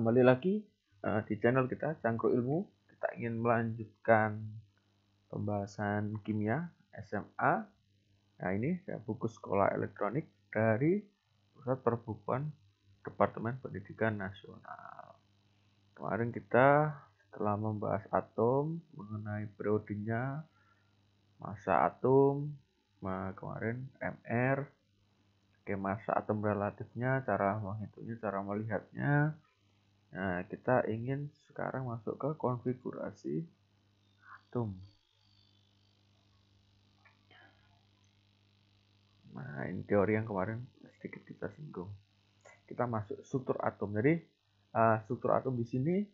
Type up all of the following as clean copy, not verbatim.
kembali lagi di channel kita Cangkru Ilmu. Kita ingin melanjutkan pembahasan kimia SMA. Nah, ini buku sekolah elektronik dari Pusat Perbukuan Departemen Pendidikan Nasional. Kemarin kita setelah membahas atom, mengenai periodenya, massa atom, kemarin MR, massa atom relatifnya, cara menghitungnya, cara melihatnya. Nah, kita ingin sekarang masuk ke konfigurasi atom. Nah, ini teori yang kemarin sedikit kita singgung. Kita masuk struktur atom. Jadi, struktur atom di sini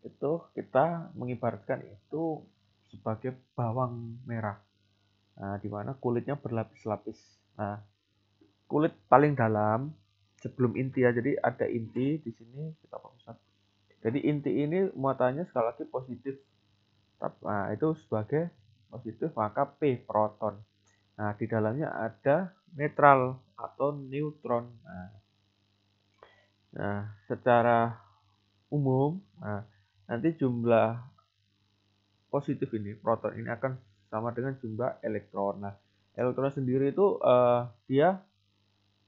itu kita mengibaratkan itu sebagai bawang merah. Nah, di mana kulitnya berlapis-lapis. Nah, kulit paling dalam sebelum inti ya. Jadi ada inti di sini kita fokuskan. Jadi inti ini muatannya sekali lagi positif. Nah, itu sebagai positif maka P proton. Nah, di dalamnya ada netral atau neutron. Nah, secara umum, nanti jumlah positif ini, proton ini akan sama dengan jumlah elektron. Nah, elektron sendiri itu dia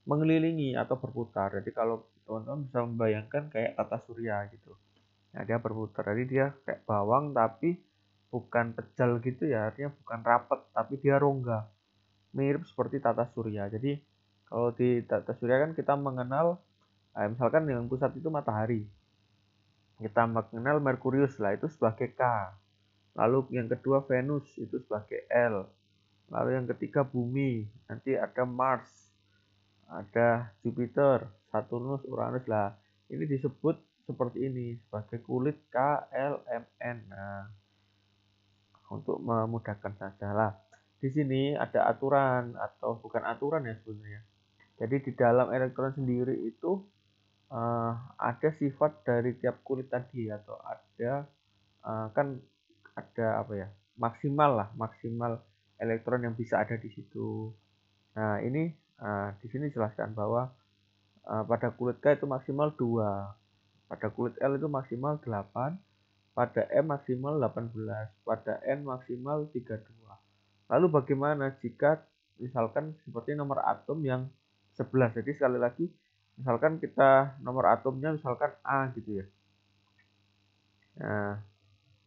mengelilingi atau berputar. Jadi kalau teman-teman bisa membayangkan kayak tata surya gitu. Nah, dia berputar. Jadi dia kayak bawang tapi bukan pejal gitu ya, artinya bukan rapet tapi dia rongga. Mirip seperti tata surya. Jadi kalau di tata surya kan kita mengenal misalkan yang pusat itu matahari. Kita mengenal Merkurius lah itu sebagai K. Lalu yang kedua Venus itu sebagai L. Lalu yang ketiga bumi, nanti ada Mars, ada Jupiter, Saturnus, Uranus lah. Ini disebut seperti ini sebagai kulit K, L, M, N. Nah, untuk memudahkan saja lah. Di sini ada aturan atau bukan aturan ya sebenarnya. Jadi di dalam elektron sendiri itu ada sifat dari tiap kulit tadi atau ada kan ada apa ya, maksimal elektron yang bisa ada di situ. Nah, ini di sini jelaskan bahwa pada kulit K itu maksimal 2, pada kulit L itu maksimal 8, pada M maksimal 18, pada N maksimal 32. Lalu bagaimana jika misalkan seperti nomor atom yang 11. Jadi sekali lagi misalkan kita nomor atomnya misalkan A gitu ya. Nah,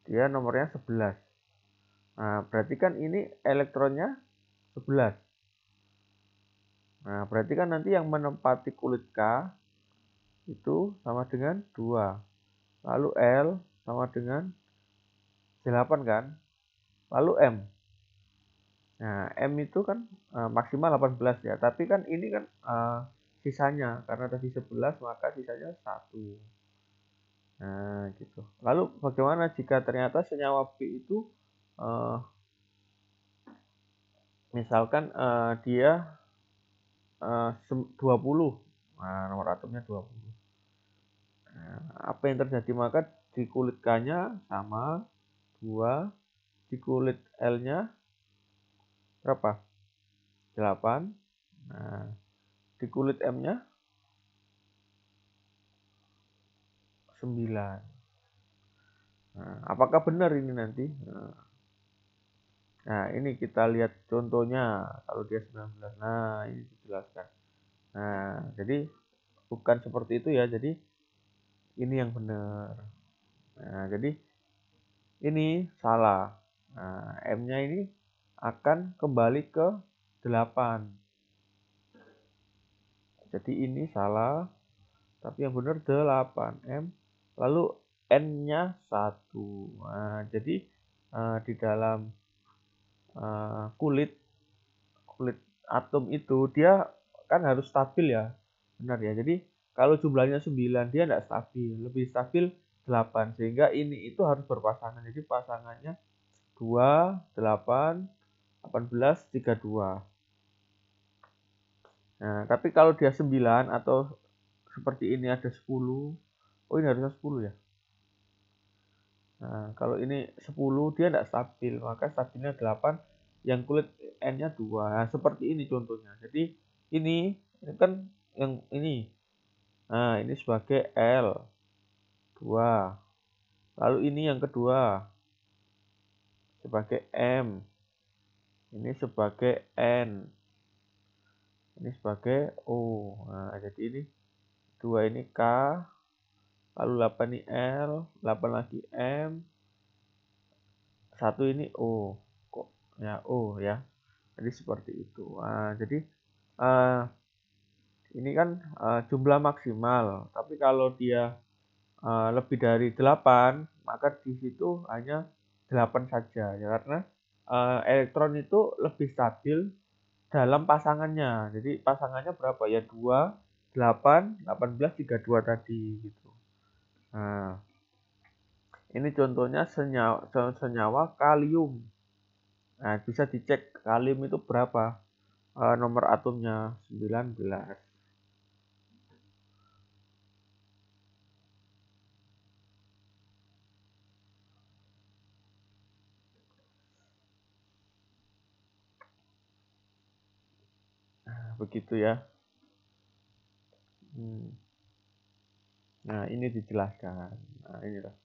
dia nomornya 11. Nah, berarti kan ini elektronnya 11. Nah, berarti kan nanti yang menempati kulit K itu sama dengan 2. Lalu L sama dengan 8 kan. Lalu M. Nah, M itu kan maksimal 18 ya. Tapi kan ini kan sisanya. Karena tadi 11 maka sisanya 1. Nah, gitu. Lalu bagaimana jika ternyata senyawa B itu misalkan dia 20. Nah, nomor atomnya 20. Nah, apa yang terjadi? Maka di kulit K-nya sama 2, di kulit L-nya berapa? 8. Nah, di kulit M-nya 9. Nah, apakah benar ini nanti? Nah, ini kita lihat contohnya kalau dia 19. Nah, ini dijelaskan. Nah, jadi bukan seperti itu ya. Jadi ini yang benar. Nah, jadi ini salah. Nah, M-nya ini akan kembali ke 8. Jadi ini salah. Tapi yang benar 8M. Lalu N-nya 1. Nah, jadi di dalam kulit atom itu dia kan harus stabil ya. Benar ya. Jadi kalau jumlahnya 9 dia tidak stabil. Lebih stabil 8. Sehingga ini itu harus berpasangan. Jadi pasangannya 2, 8, 18, 32. Nah, tapi kalau dia 9 atau seperti ini ada 10. Oh, ini harusnya 10 ya. Nah, kalau ini 10 dia tidak stabil, maka stabilnya 8, yang kulit N-nya 2. Nah, seperti ini contohnya. Jadi ini kan yang ini. Nah, ini sebagai L. 2. Lalu ini yang kedua sebagai M, ini sebagai N, ini sebagai O. Nah, jadi ini 2 ini K, lalu 8 ini L, 8 lagi M, 1 ini O. Kok ya O ya. Jadi seperti itu. Nah, jadi ini kan jumlah maksimal, tapi kalau dia lebih dari 8, maka di situ hanya 8 saja ya, karena elektron itu lebih stabil dalam pasangannya. Jadi pasangannya berapa ya? 2, 8, 18, 32 tadi gitu. Nah, ini contohnya senyawa kalium. Nah, bisa dicek kalium itu berapa? Nomor atomnya 19. Nah, begitu ya. Nah, ini dijelaskan. Nah, inilah.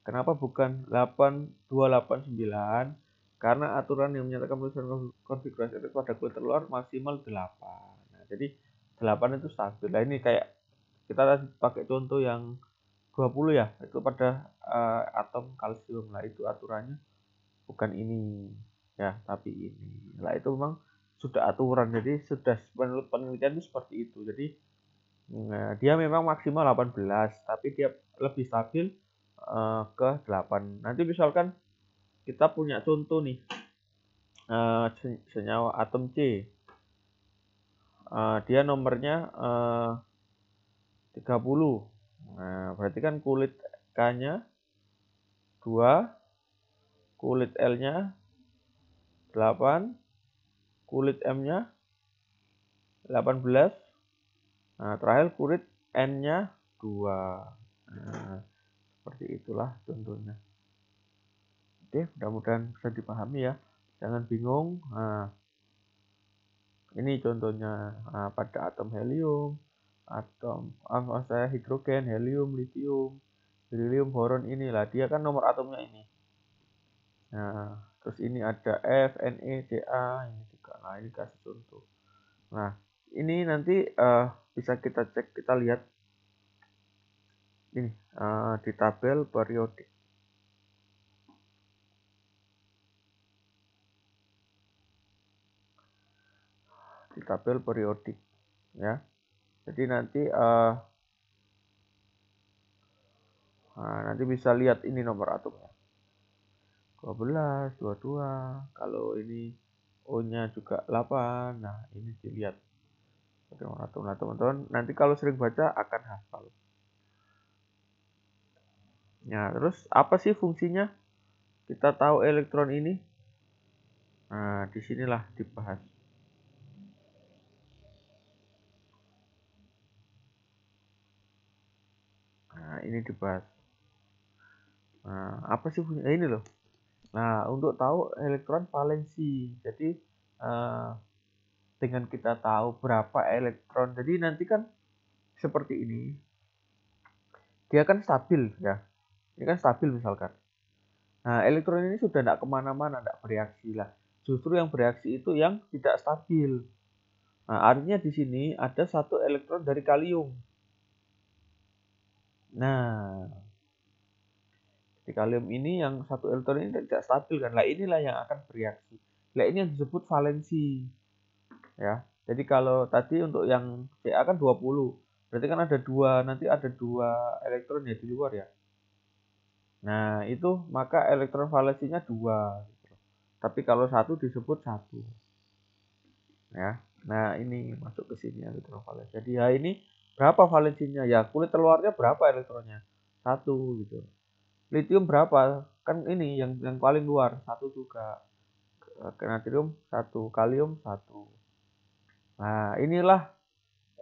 Kenapa bukan 8289? Karena aturan yang menyatakan penulisan konfigurasi itu pada kulit telur maksimal 8. Nah, jadi 8 itu stabil. Nah, ini kayak kita pakai contoh yang 20 ya, itu pada atom kalsium. Nah, itu aturannya bukan ini ya, tapi ini. Nah, itu memang sudah aturan. Jadi sudah menurut penelitian itu seperti itu. Jadi dia memang maksimal 18, tapi dia lebih stabil ke 8. Nanti misalkan kita punya contoh nih, senyawa atom C. Dia nomornya 30. Nah, berarti kan kulit K-nya 2, kulit L-nya 8, kulit M-nya 18. Nah, terakhir kulit N-nya 2. Nah, seperti itulah contohnya. Oke, mudah-mudahan bisa dipahami ya. Jangan bingung. Nah, ini contohnya pada atom helium, atom saya hidrogen, helium, litium, berilium, boron, inilah dia kan nomor atomnya ini. Nah, terus ini ada F, Ne, Ca, ini juga. Nah, ini kasih contoh. Nah, ini nanti bisa kita cek, kita lihat ini di tabel periodik. Di tabel periodik ya. Jadi nanti nanti bisa lihat ini nomor atomnya. 12, 22. Kalau ini O-nya juga 8. Nah, ini dilihat. Nomor atom. Nah, teman-teman, nanti kalau sering baca akan hafal. Nah, terus apa sih fungsinya? Kita tahu elektron ini. Nah, disinilah dibahas. Nah, ini dibahas. Nah, apa sih fungsinya? Ini loh. Nah, untuk tahu elektron valensi. Jadi, dengan kita tahu berapa elektron. Jadi nanti kan seperti ini. Dia kan stabil ya. Ini kan stabil misalkan. Nah, elektron ini sudah tidak kemana-mana, tidak bereaksi lah. Justru yang bereaksi itu yang tidak stabil. Nah, artinya di sini ada satu elektron dari kalium. Nah, di kalium ini yang satu elektron ini tidak stabil kan. Nah, inilah yang akan bereaksi. Nah, ini yang disebut valensi. Ya. Jadi kalau tadi untuk yang Ca kan 20. Berarti kan ada dua, nanti ada 2 elektron ya di luar ya. Nah, itu maka elektron valensinya 2. Tapi kalau satu disebut 1. Ya. Nah, ini masuk ke sini elektron valensi. Jadi ya ini berapa valensinya? Ya, kulit telurnya berapa elektronnya? 1 gitu. Litium berapa? Kan ini yang paling luar, 1 juga. Natrium 1, kalium 1. Nah, inilah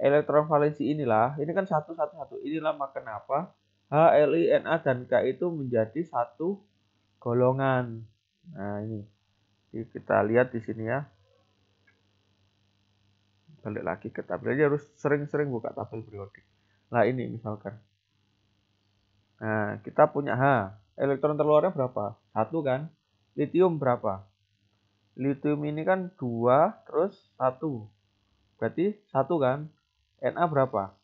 elektron valensi inilah. Ini kan 1 1 1. Inilah maka kenapa H, Li, Na dan K itu menjadi satu golongan. Nah, ini kita lihat di sini ya. Balik lagi ke tabel. Jadi harus sering-sering buka tabel periodik. Nah, ini misalkan. Nah, kita punya H. Elektron terluarnya berapa? 1 kan? Litium berapa? Litium ini kan 2 terus 1. Berarti 1 kan? Na berapa?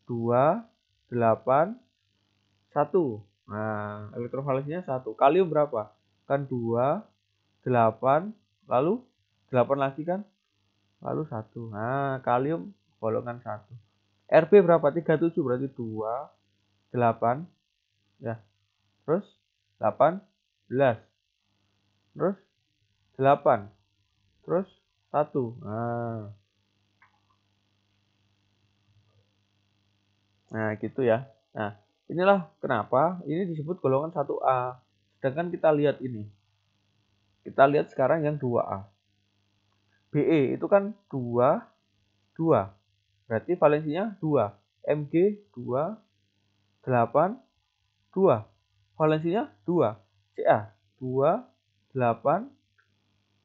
2, 8, 1. Nah, elektron valensinya 1. Kalium berapa? Kan 2, 8, lalu 8 lagi kan? Lalu 1. Nah, kalium golongan 1. Rb berapa? 37 berarti 2, 8, ya. Terus 18. Terus 8. Terus 1. Nah, gitu ya. Nah, inilah kenapa ini disebut golongan 1A. Sedangkan kita lihat ini. Kita lihat sekarang yang 2A. Be itu kan 2, 2. Berarti valensinya 2. Mg 2, 8, 2. Valensinya 2. Ca 2, 8,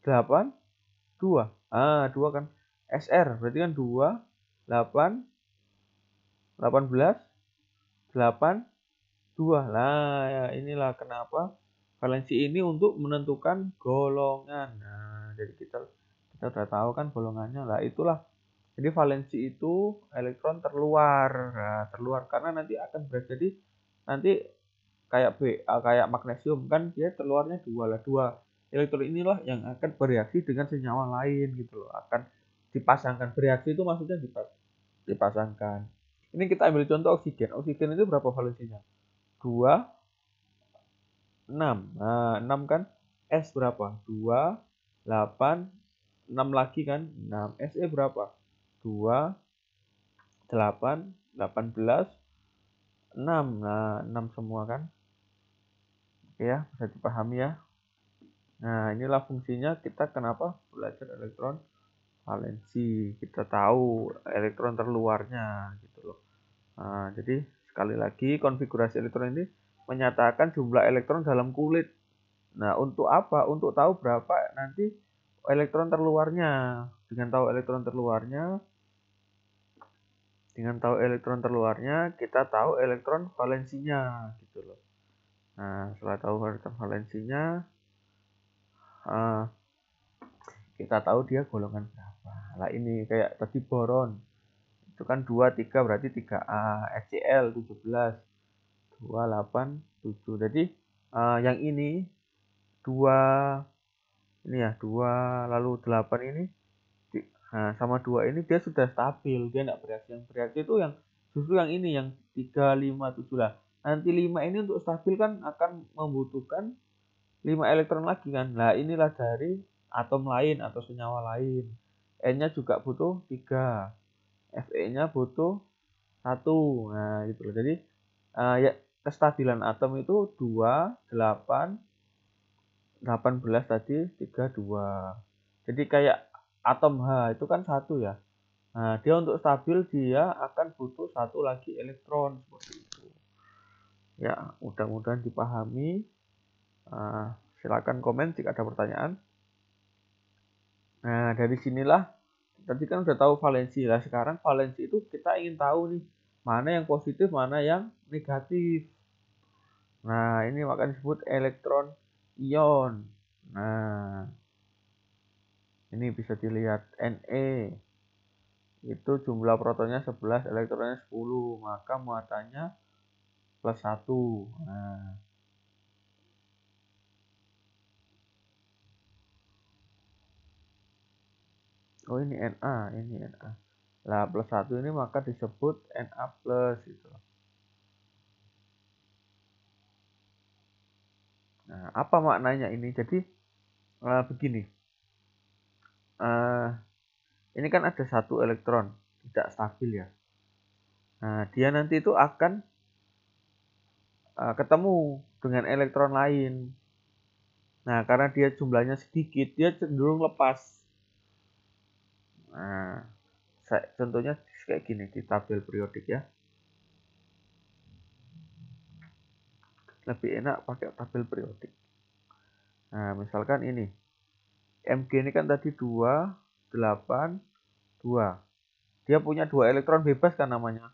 8, 2. 2 kan. Sr berarti kan 2, 8, 18, 8, 2. Nah, ya inilah kenapa valensi ini untuk menentukan golongan. Nah, jadi kita udah tahu kan golongannya. Lah itulah. Jadi valensi itu elektron terluar. Nah, terluar karena nanti akan jadi nanti kayak kayak magnesium kan dia terluarnya 2 lah. 2 elektron inilah yang akan bereaksi dengan senyawa lain gitu loh. Akan dipasangkan. Bereaksi itu maksudnya dipasangkan. Ini kita ambil contoh oksigen. Oksigen itu berapa valensinya? 2, 6. Nah, 6 kan. S berapa? 2, 8, 6 lagi kan. 6. Se berapa? 2, 8, 18, 6. Nah, 6 semua kan. Oke ya, bisa dipahami ya. Nah, inilah fungsinya kita kenapa belajar elektron valensi. Kita tahu elektron terluarnya gitu loh. Nah, jadi sekali lagi konfigurasi elektron ini menyatakan jumlah elektron dalam kulit. Nah, untuk apa? Untuk tahu berapa nanti elektron terluarnya. Dengan tahu elektron terluarnya, kita tahu elektron valensinya gitu loh. Nah, setelah tahu elektron valensinya, kita tahu dia golongan berapa. Lah ini kayak tadi boron. Itu kan 2, 3 berarti 3A. FCl 17. 2, 8, 7. Jadi yang ini 2 ini ya 2 lalu 8 ini sama 2 ini dia sudah stabil, dia enggak bereaksi. Yang bereaksi itu yang justru yang ini yang 3, 5, 7 lah. Nanti 5 ini untuk stabil kan akan membutuhkan 5 elektron lagi kan. Nah, inilah dari atom lain atau senyawa lain. N-nya juga butuh 3. Fe-nya butuh 1. Nah, gitu loh. Jadi ya kestabilan atom itu 2, 8, 18 tadi 3, 2. Jadi kayak atom H itu kan 1 ya. Nah, dia untuk stabil dia akan butuh 1 lagi elektron seperti itu. Ya, mudah-mudahan dipahami. Silakan komen jika ada pertanyaan. Nah, dari sinilah tadi kan udah tahu valensi. Lah sekarang valensi itu kita ingin tahu nih, mana yang positif, mana yang negatif. Nah, ini makanya disebut elektron ion. Nah, ini bisa dilihat Ne itu jumlah protonnya 11, elektronnya 10, maka muatannya plus 1. Nah, oh ini Na. Lah plus 1 ini maka disebut Na plus gitu. Nah, apa maknanya ini? Jadi begini. Ini kan ada 1 elektron tidak stabil ya. Nah, dia nanti itu akan ketemu dengan elektron lain. Nah, karena dia jumlahnya sedikit, dia cenderung lepas. Nah, contohnya kayak gini di tabel periodik ya. Lebih enak pakai tabel periodik. Nah, misalkan ini. Mg ini kan tadi 2, 8, 2. Dia punya 2 elektron bebas kan namanya.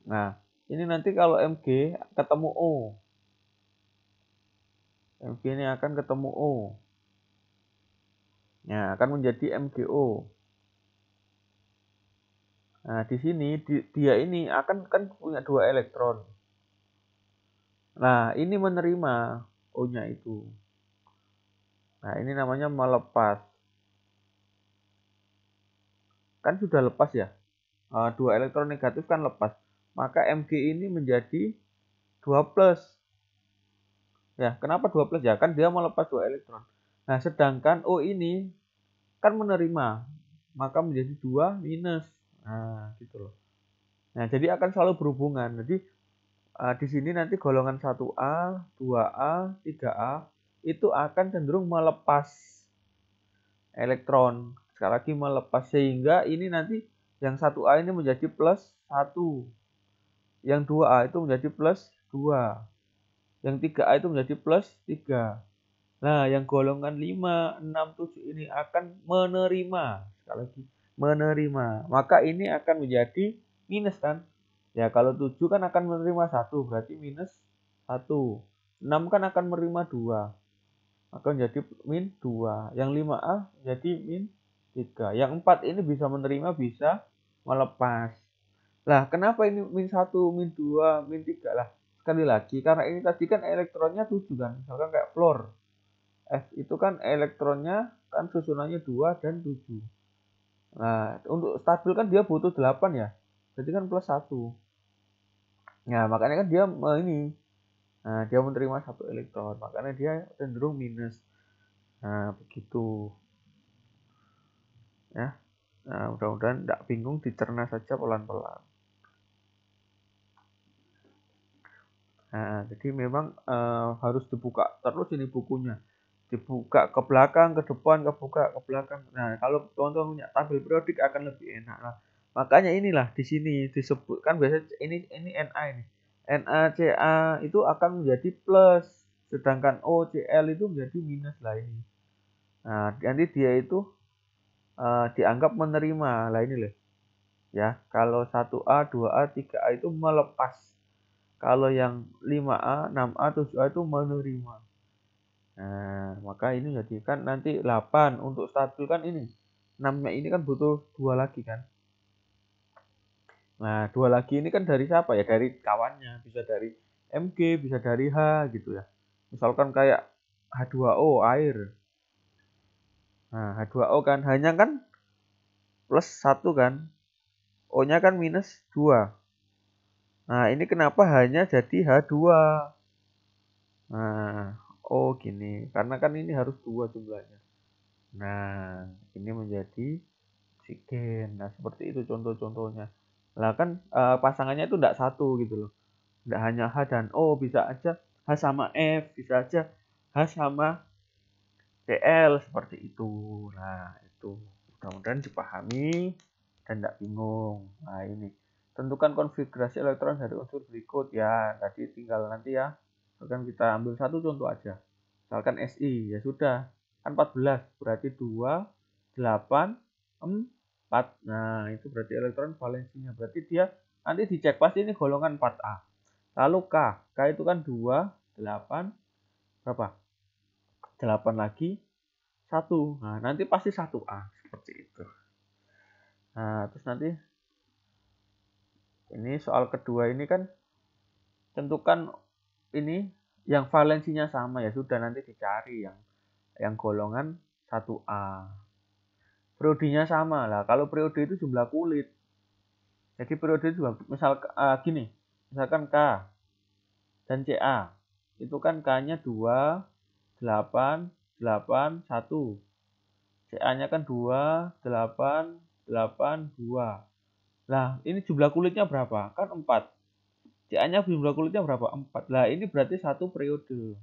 Nah, Ini nanti kalau Mg ketemu O. Mg ini akan ketemu O. Nah, akan menjadi MgO. Nah, di sini dia ini akan kan punya 2 elektron. Nah, ini menerima O-nya itu. Nah, ini namanya melepas. Kan sudah lepas ya. 2 elektron negatif kan lepas. Maka Mg ini menjadi 2 plus. Ya, kenapa 2 plus ya? Kan dia melepas 2 elektron. Nah, sedangkan O ini kan menerima. Maka menjadi 2 minus. Nah, gitu loh. Nah, jadi akan selalu berhubungan. Jadi di sini nanti golongan 1A, 2A, 3A itu akan cenderung melepas elektron. Sekali lagi melepas, sehingga ini nanti yang 1A ini menjadi plus 1. Yang 2A itu menjadi plus 2. Yang 3A itu menjadi plus 3. Nah, yang golongan 5, 6, 7 ini akan menerima. Sekali lagi, menerima. Maka ini akan menjadi minus kan. Ya, kalau 7 kan akan menerima 1, berarti minus 1. 6 kan akan menerima 2. Maka menjadi min 2. Yang 5A jadi min 3. Yang 4 ini bisa menerima, bisa melepas. Lah, kenapa ini min 1, min 2, min 3? Lah, sekali lagi, karena ini tadi kan elektronnya 7 kan. Misalkan kayak fluor. F itu kan elektronnya kan susunannya 2 dan 7. Nah, untuk stabil kan dia butuh 8 ya. Jadi kan plus 1. Nah, makanya kan dia ini. Nah, dia menerima 1 elektron. Makanya dia cenderung minus. Nah, begitu. Ya. Nah, mudah-mudahan tidak bingung, dicerna saja pelan-pelan. Nah, jadi memang harus dibuka terus ini bukunya. Dibuka ke belakang, ke depan, kebuka ke belakang. Nah, kalau teman-teman punya tabel periodik akan lebih enak. Nah, makanya inilah di sini disebutkan biasanya ini Na ini. NaCa itu akan menjadi plus, sedangkan OCl itu menjadi minus lah ini. Nah, nanti dia itu dianggap menerima. Lah ini loh. Ya, kalau 1A, 2A, 3A itu melepas. Kalau yang 5A, 6A, 7A itu menerima. Nah, maka ini jadikan nanti 8 untuk stabil kan ini. 6-nya ini kan butuh 2 lagi kan. Nah, 2 lagi ini kan dari siapa ya? Dari kawannya. Bisa dari Mg, bisa dari H gitu ya. Misalkan kayak H2O, air. Nah, H2O kan hanya kan plus 1 kan. O-nya kan minus 2. Nah, ini kenapa hanya jadi H2? Nah, oh gini. Karena kan ini harus 2 jumlahnya. Nah, ini menjadi oksigen. Nah, seperti itu contoh-contohnya. Lah kan pasangannya itu tidak satu gitu loh. Tidak hanya H dan O, bisa aja H sama F, bisa aja H sama Cl seperti itu. Nah, itu mudah-mudahan dipahami dan tidak bingung. Nah, ini tentukan konfigurasi elektron dari unsur berikut ya. Tadi tinggal nanti ya. Misalkan kita ambil satu contoh aja. Misalkan Si, ya sudah. Kan 14, berarti 2, 8, 4. Nah, itu berarti elektron valensinya. Berarti dia nanti dicek pasti ini golongan 4A. Lalu K itu kan 2, 8, berapa? 8 lagi, 1. Nah, nanti pasti 1A. Seperti itu. Nah, terus nanti ini soal kedua ini kan tentukan ini yang valensinya sama ya sudah, nanti dicari yang golongan 1A. Periodenya sama lah. Kalau periode itu jumlah kulit. Jadi periode itu misal gini. Misalkan K dan Ca. Itu kan K-nya 2, 8, 8, 1. Ca-nya kan 2, 8, 8, 2. Nah, ini jumlah kulitnya berapa? Kan 4. Ca-nya jumlah kulitnya berapa? 4. Lah, ini berarti satu periode.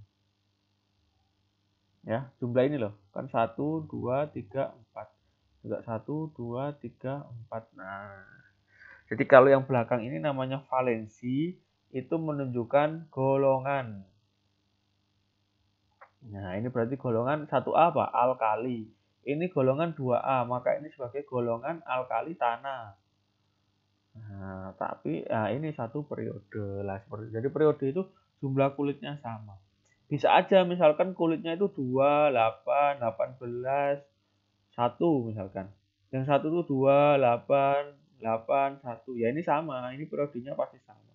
Ya, jumlah ini loh. Kan 1, 2, 3, 4. Juga 1, 2, 3, 4. Nah, jadi kalau yang belakang ini namanya valensi, itu menunjukkan golongan. Nah, ini berarti golongan 1A apa? Alkali. Ini golongan 2A, maka ini sebagai golongan alkali tanah. Nah, tapi ini satu periode lah seperti. Jadi periode itu jumlah kulitnya sama. Bisa aja misalkan kulitnya itu 2, 8, 18, 1 misalkan. Yang satu itu 2, 8, 8, 1. Ya ini sama, ini periodenya pasti sama.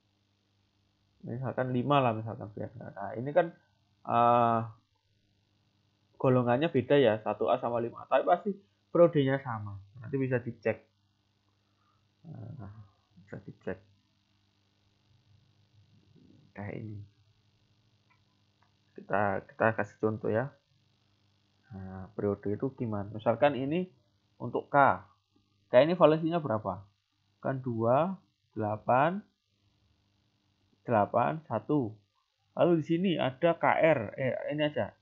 Misalkan 5 lah misalkan biar. Nah, ini kan uh, golongannya beda ya, 1A sama 5A, tapi pasti periodenya sama. Nanti bisa dicek. Nah, bisa dicek kayak ini. Kita kasih contoh ya. Nah, periode itu gimana? Misalkan ini untuk K. K ini valensinya berapa? Kan 2, 8, 8, 1. Lalu di sini ada KR. Ini aja.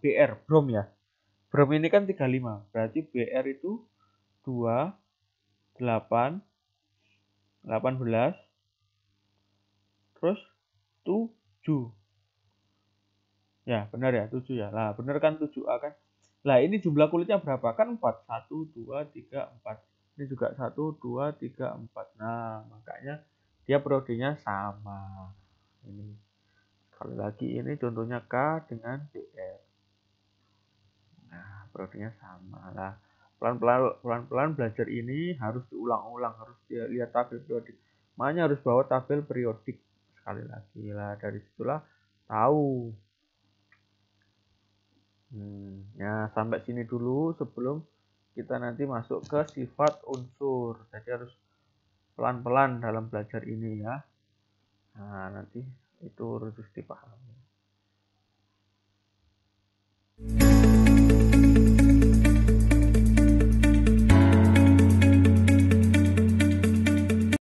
BR, brom ya. Brom ini kan 35. Berarti BR itu 2, 8, 18, terus 7. Ya, benar ya, 7 ya. Lah, benar kan 7A kan? Lah, ini jumlah kulitnya berapa? Kan 4. 1, 2, 3, 4. Ini juga 1, 2, 3, 4. Nah, makanya dia periodenya sama. Ini. Sekali lagi, ini contohnya K dengan BR. Nah, periodenya sama. Lah, pelan-pelan belajar ini harus diulang-ulang. Harus lihat tabel periodik. Makanya harus bawa tabel periodik. Sekali lagi lah, dari situlah tahu. Ya, sampai sini dulu sebelum kita nanti masuk ke sifat unsur. Jadi harus pelan-pelan dalam belajar ini ya. Nah, nanti itu harus dipahami.